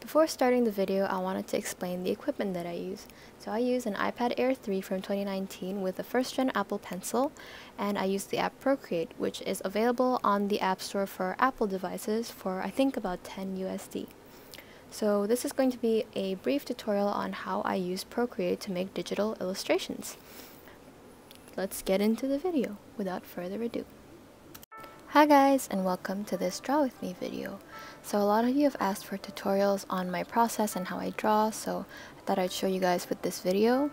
Before starting the video, I wanted to explain the equipment that I use. So I use an iPad Air 3 from 2019 with a first-gen Apple Pencil, and I use the app Procreate, which is available on the App Store for Apple devices for I think about 10 USD. So this is going to be a brief tutorial on how I use Procreate to make digital illustrations. Let's get into the video without further ado. Hi guys, and welcome to this Draw With Me video. So a lot of you have asked for tutorials on my process and how I draw, so I thought I'd show you guys with this video.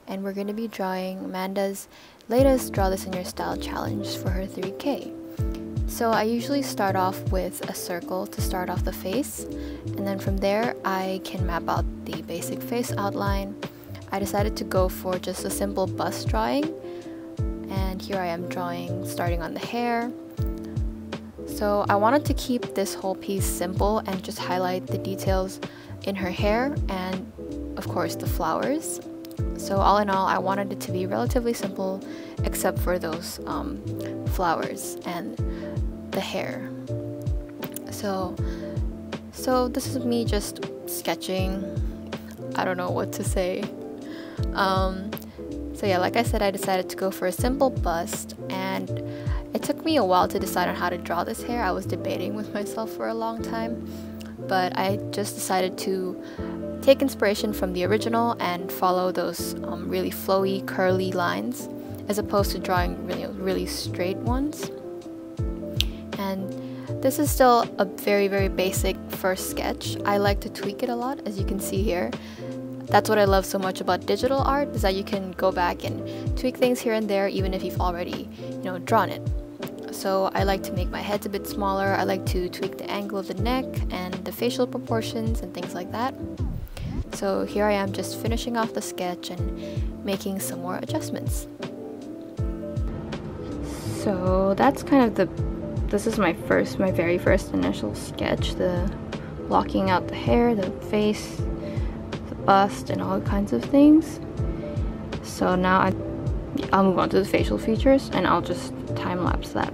And we're going to be drawing Amanda's latest Draw This in Your Style challenge for her 3K. So I usually start off with a circle to start off the face, and then from there I can map out the basic face outline. I decided to go for just a simple bust drawing, and here I am drawing starting on the hair. So I wanted to keep this whole piece simple and just highlight the details in her hair and of course the flowers. So all in all, I wanted it to be relatively simple except for those flowers and the hair. So this is me just sketching. I don't know what to say. So yeah, like I said, I decided to go for a simple bust, and it took me a while to decide on how to draw this hair. I was debating with myself for a long time, but I just decided to take inspiration from the original and follow those really flowy, curly lines, as opposed to drawing really straight ones. And this is still a very basic first sketch. I like to tweak it a lot, as you can see here. That's what I love so much about digital art, is that you can go back and tweak things here and there even if you've already, drawn it. So I like to make my heads a bit smaller. I like to tweak the angle of the neck and the facial proportions and things like that. So here I am just finishing off the sketch and making some more adjustments. So that's kind of this is my very first initial sketch, the blocking out the hair, the face, the bust, and all kinds of things. So now I'll move on to the facial features, and I'll just time-lapse that.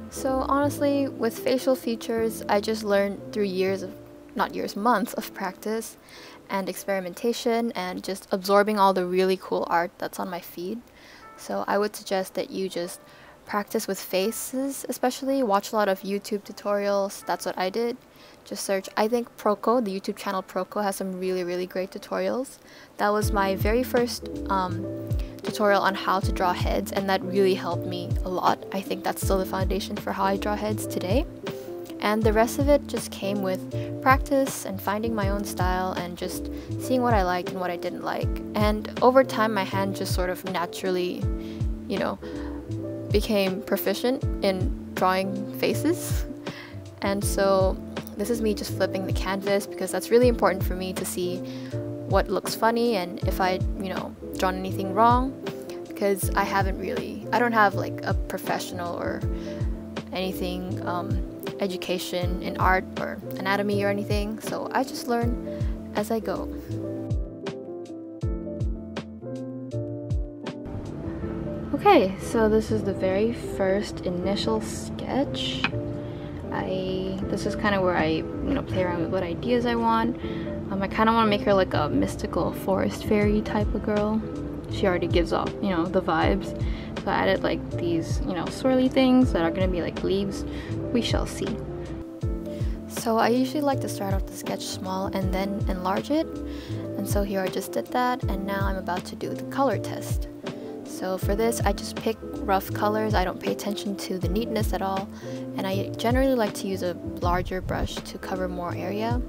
So honestly, with facial features, I just learned through months of practice and experimentation and just absorbing all the really cool art that's on my feed. So I would suggest that you just practice with faces, especially watch a lot of YouTube tutorials. That's what I did. Just search, I think Proco, the YouTube channel Proco, has some really great tutorials. That was my very first tutorial on how to draw heads, and that really helped me a lot. I think that's still the foundation for how I draw heads today. And the rest of it just came with practice and finding my own style and just seeing what I liked and what I didn't like. And over time, my hand just sort of naturally, became proficient in drawing faces. And so this is me just flipping the canvas, because that's really important for me to see what looks funny and if I, drawn anything wrong, because I don't have like a professional or anything education in art or anatomy or anything, so I just learn as I go. Okay, so this is the very first initial sketch. This is kind of where I play around with what ideas I want. I kind of want to make her like a mystical forest fairy type of girl. She already gives off, the vibes. So I added like these, swirly things that are going to be like leaves. We shall see. So I usually like to start off the sketch small and then enlarge it. And so here I just did that, and now I'm about to do the color test. So for this, I just pick rough colors. I don't pay attention to the neatness at all. And I generally like to use a larger brush to cover more area.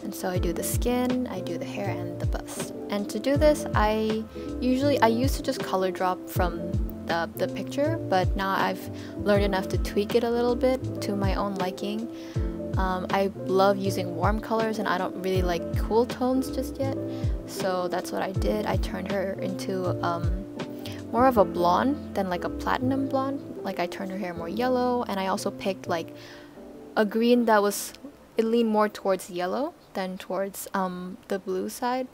And so I do the skin, I do the hair, and the bust. And to do this, I used to just color drop from the picture, but now I've learned enough to tweak it a little bit to my own liking. I love using warm colors, and I don't really like cool tones just yet. So that's what I did. I turned her into more of a blonde than like a platinum blonde. Like I turned her hair more yellow, and I also picked like a green that it leaned more towards yellow than towards the blue side.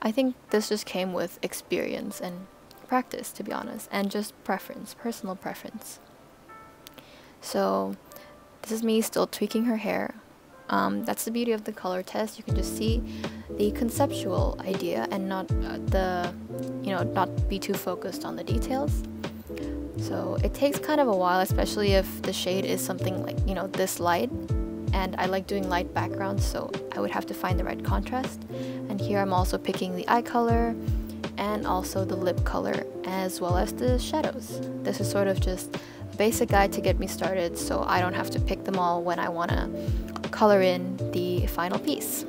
I think this just came with experience and practice, to be honest, and just personal preference. So this is me still tweaking her hair. That's the beauty of the color test. You can just see the conceptual idea and not not be too focused on the details. So it takes kind of a while, especially if the shade is something like, this light, and I like doing light backgrounds, so I would have to find the right contrast. And here I'm also picking the eye color and also the lip color, as well as the shadows. This is sort of just a basic guide to get me started, so I don't have to pick them all when I want to color in the final piece.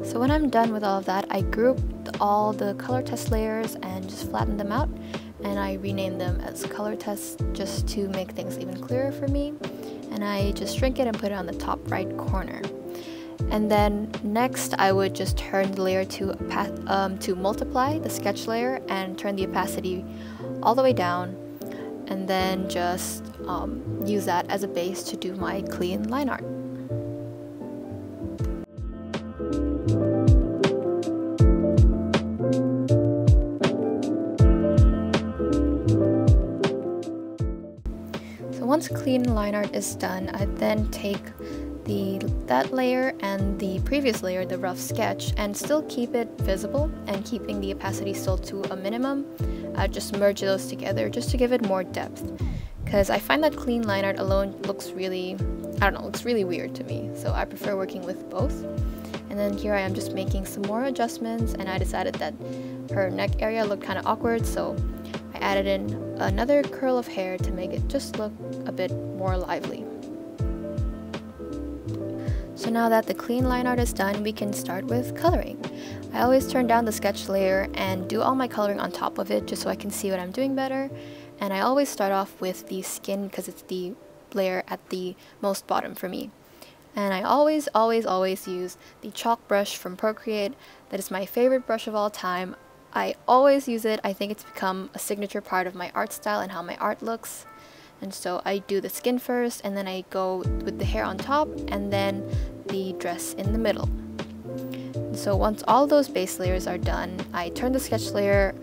So when I'm done with all of that, I grouped all the color test layers and just flattened them out, and I renamed them as color tests just to make things even clearer for me. And I just shrink it and put it on the top right corner. And then next I would just turn the layer to multiply the sketch layer and turn the opacity all the way down, and then just use that as a base to do my clean line art. Once clean line art is done, I then take that layer and the previous layer, the rough sketch, and still keep it visible and keeping the opacity still to a minimum. I just merge those together just to give it more depth, because I find that clean line art alone looks really, looks really weird to me, so I prefer working with both. And then here I am just making some more adjustments, and I decided that her neck area looked kind of awkward, so I added in another curl of hair to make it just look a bit more lively. So now that the clean line art is done, we can start with coloring. I always turn down the sketch layer and do all my coloring on top of it just so I can see what I'm doing better. And I always start off with the skin because it's the layer at the most bottom for me. And I always use the chalk brush from Procreate. That is my favorite brush of all time. I always use it. I think it's become a signature part of my art style and how my art looks. And so I do the skin first, and then I go with the hair on top, and then the dress in the middle. So once all those base layers are done, I turn the sketch layer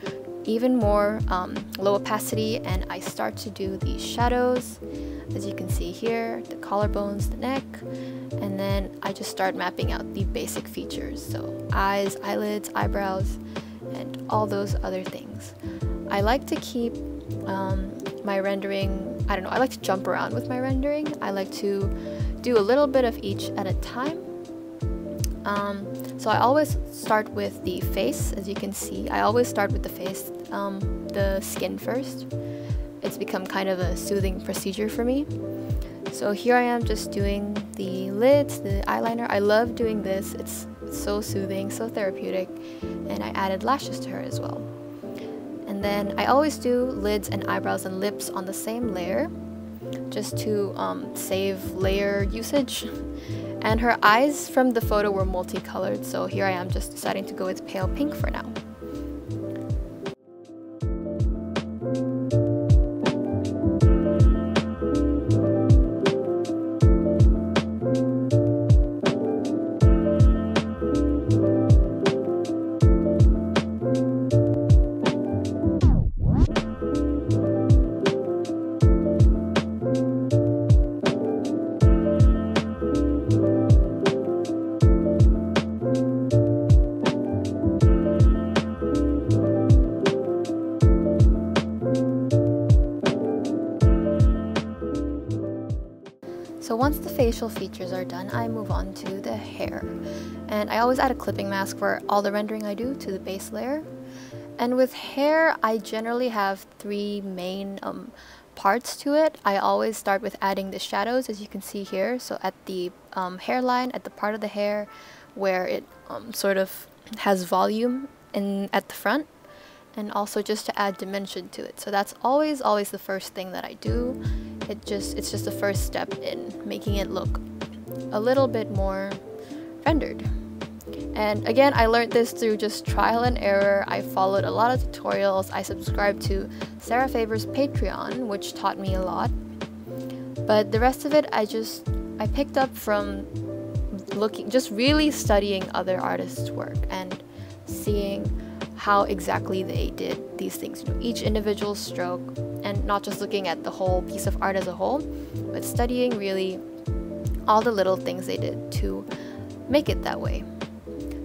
even more low opacity, and I start to do the shadows, as you can see here, the collarbones, the neck, and then I just start mapping out the basic features, so eyes, eyelids, eyebrows, and all those other things. I like to keep my rendering, I like to jump around with my rendering. I like to do a little bit of each at a time. So I always start with the face, as you can see. I always start with the face, the skin first. It's become kind of a soothing procedure for me. So here I am just doing the lids, the eyeliner. I love doing this. It's so soothing, so therapeutic, and I added lashes to her as well. And then I always do lids and eyebrows and lips on the same layer, just to save layer usage. And her eyes from the photo were multicolored, so here I am just deciding to go with pale pink for now. So once the facial features are done, I move on to the hair. And I always add a clipping mask for all the rendering I do to the base layer. And with hair, I generally have three main parts to it. I always start with adding the shadows, as you can see here. So at the hairline, at the part of the hair where it sort of has volume at the front, and also just to add dimension to it. So that's always the first thing that I do. It's just the first step in making it look a little bit more rendered. And again, I learned this through just trial and error. I followed a lot of tutorials. I subscribed to Sarah Favor's Patreon, which taught me a lot. But the rest of it, I picked up from just really studying other artists' work and seeing how exactly they did these things, each individual stroke, and not just looking at the whole piece of art as a whole, but studying really all the little things they did to make it that way.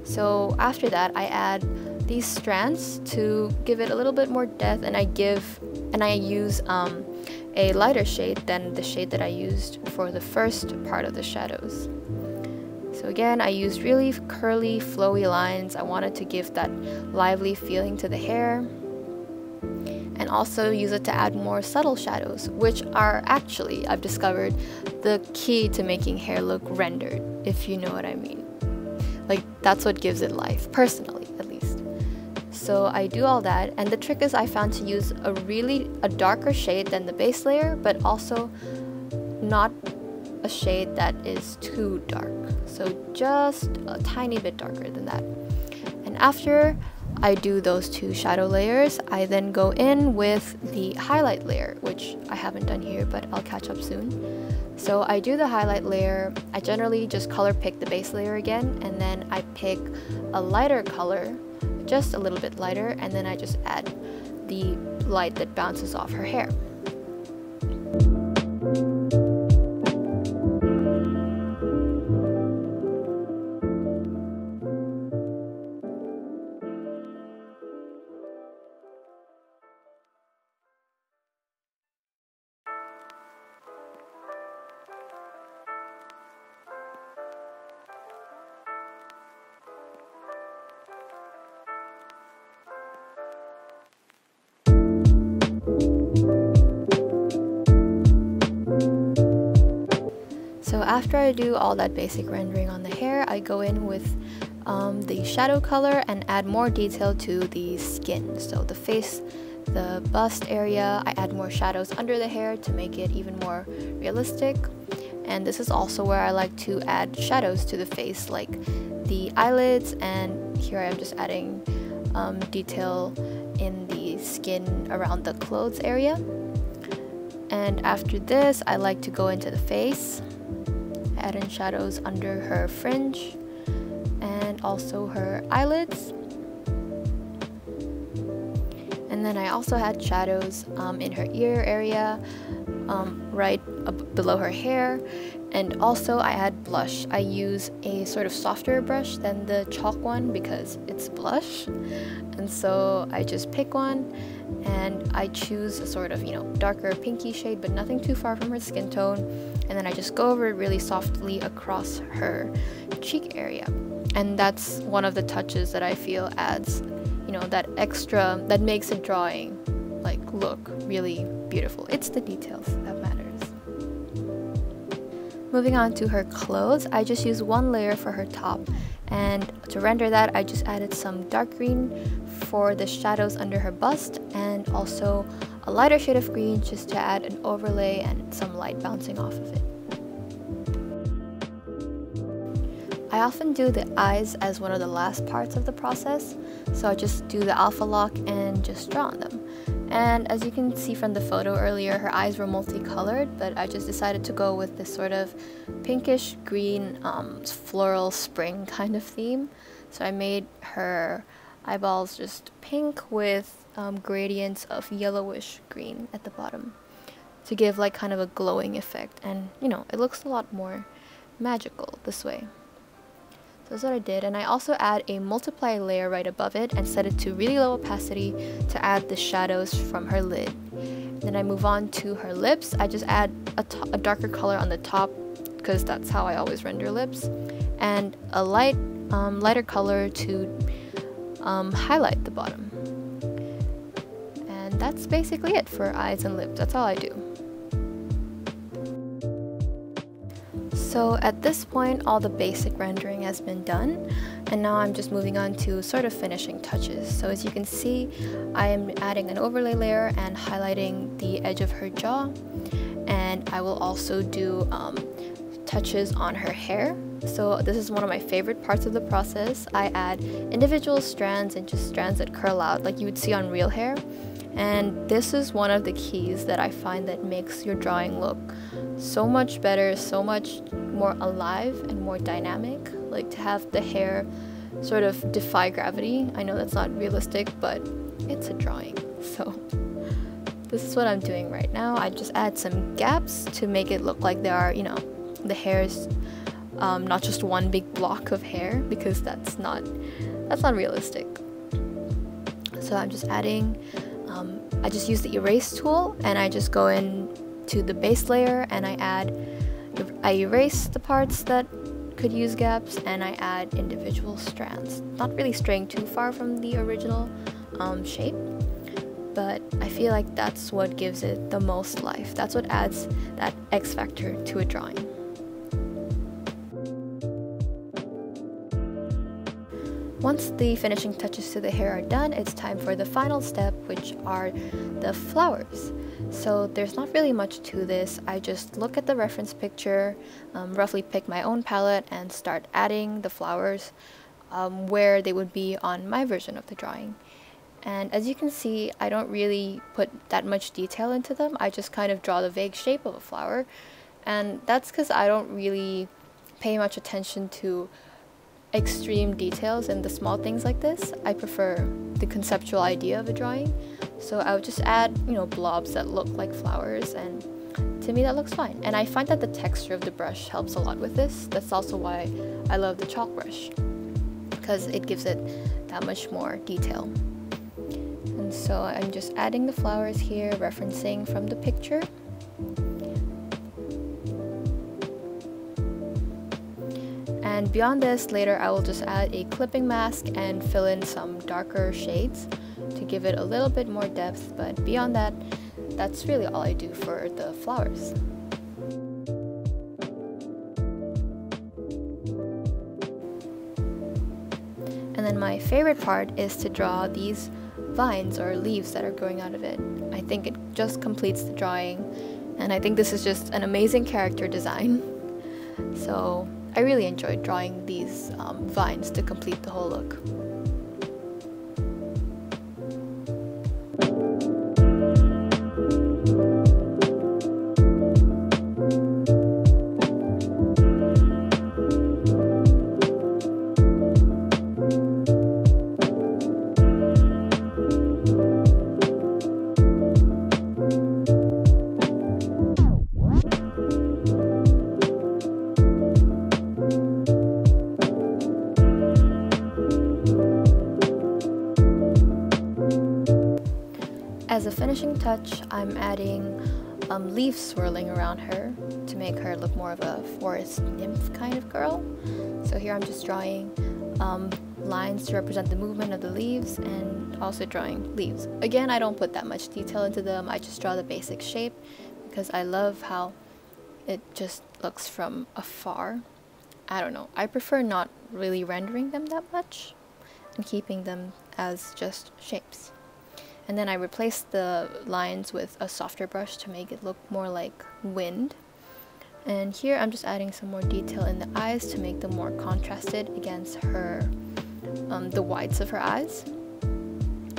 So after that, I add these strands to give it a little bit more depth, and I use a lighter shade than the shade that I used for the first part of the shadows. So again, I used really curly, flowy lines. I wanted to give that lively feeling to the hair, and also use it to add more subtle shadows, which are actually, I've discovered, the key to making hair look rendered, if you know what I mean. Like, that's what gives it life, personally, at least. So I do all that, and the trick is I found to use a darker shade than the base layer, but also not a shade that is too dark. So just a tiny bit darker than that. And after I do those two shadow layers, I then go in with the highlight layer, which I haven't done here, but I'll catch up soon. So I do the highlight layer. I generally just color pick the base layer again, and then I pick a lighter color, just a little bit lighter, and then I just add the light that bounces off her hair. So after I do all that basic rendering on the hair, I go in with the shadow color and add more detail to the skin. So the face, the bust area, I add more shadows under the hair to make it even more realistic. And this is also where I like to add shadows to the face, like the eyelids, and here I am just adding detail in the skin around the clothes area. And after this, I like to go into the face, add in shadows under her fringe and also her eyelids. And then I also had shadows in her ear area, right below her hair. And also I add blush. I use a sort of softer brush than the chalk one because it's blush. And so I just pick one and I choose a sort of, darker pinky shade, but nothing too far from her skin tone. And then I just go over it really softly across her cheek area. And that's one of the touches that I feel adds, that extra, that makes a drawing look really beautiful. It's the details that matters. Moving on to her clothes, I just use one layer for her top, and to render that I just added some dark green for the shadows under her bust, and also a lighter shade of green just to add an overlay and some light bouncing off of it. I often do the eyes as one of the last parts of the process, so I just do the alpha lock and just draw on them. And as you can see from the photo earlier, her eyes were multicolored, but I just decided to go with this sort of pinkish green floral spring kind of theme. So I made her eyeballs just pink with gradients of yellowish green at the bottom to give kind of a glowing effect, and it looks a lot more magical this way. So that's what I did, and I also add a multiply layer right above it and set it to really low opacity to add the shadows from her lid. Then I move on to her lips. I just add a darker color on the top because that's how I always render lips, and a lighter color to highlight the bottom. And that's basically it for eyes and lips. That's all I do. So at this point, all the basic rendering has been done, and now I'm just moving on to sort of finishing touches. So as you can see, I am adding an overlay layer and highlighting the edge of her jaw, and I will also do touches on her hair. So this is one of my favorite parts of the process. I add individual strands and just strands that curl out like you would see on real hair. And this is one of the keys that I find that makes your drawing look so much better, so much more alive and more dynamic. Like to have the hair sort of defy gravity. I know that's not realistic, but it's a drawing. So this is what I'm doing right now. I just add some gaps to make it look like there are, the hair is not just one big block of hair, because that's not realistic. So I'm just adding, I just use the erase tool, and I just go in to the base layer, and I erase the parts that could use gaps, and I add individual strands, not really straying too far from the original shape, but I feel like that's what gives it the most life. That's what adds that X factor to a drawing. Once the finishing touches to the hair are done, it's time for the final step, which are the flowers. So there's not really much to this. I just look at the reference picture, roughly pick my own palette, and start adding the flowers where they would be on my version of the drawing. And as you can see, I don't really put that much detail into them. I just kind of draw the vague shape of a flower, and that's because I don't really pay much attention to extreme details and the small things like this. I prefer the conceptual idea of a drawing, so I would just add, you know, blobs that look like flowers, and to me that looks fine. And I find that the texture of the brush helps a lot with this. That's also why I love the chalk brush, because it gives it that much more detail. And so I'm just adding the flowers here, referencing from the picture. And beyond this, later I will just add a clipping mask and fill in some darker shades to give it a little bit more depth, but beyond that, that's really all I do for the flowers. And then my favorite part is to draw these vines or leaves that are growing out of it. I think it just completes the drawing, and I think this is just an amazing character design. So I really enjoyed drawing these vines to complete the whole look. As a finishing touch, I'm adding leaves swirling around her to make her look more of a forest nymph kind of girl. So here I'm just drawing lines to represent the movement of the leaves, and also drawing leaves. Again, I don't put that much detail into them. I just draw the basic shape because I love how it just looks from afar. I don't know. I prefer not really rendering them that much and keeping them as just shapes. And then I replace the lines with a softer brush to make it look more like wind. And here I'm just adding some more detail in the eyes to make them more contrasted against her, the whites of her eyes.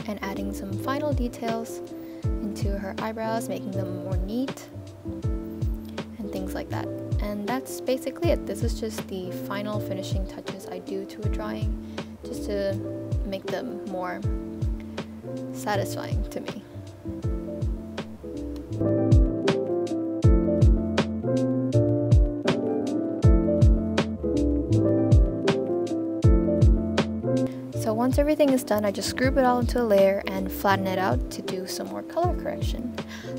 And adding some final details into her eyebrows, making them more neat, and things like that. And that's basically it. This is just the final finishing touches I do to a drawing, just to make them more satisfying to me. So once everything is done, I just group it all into a layer and flatten it out to do some more color correction.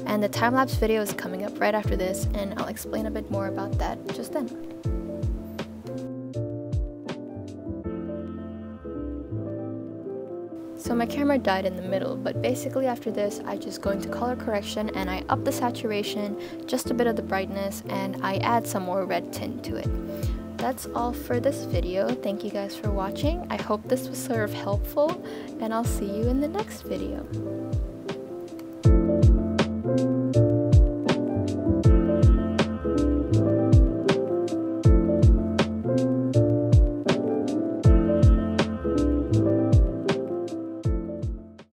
And the time-lapse video is coming up right after this, and I'll explain a bit more about that just then. So my camera died in the middle, but basically after this I just go into color correction and I up the saturation, just a bit of the brightness, and I add some more red tint to it. That's all for this video. Thank you guys for watching. I hope this was sort of helpful, and I'll see you in the next video.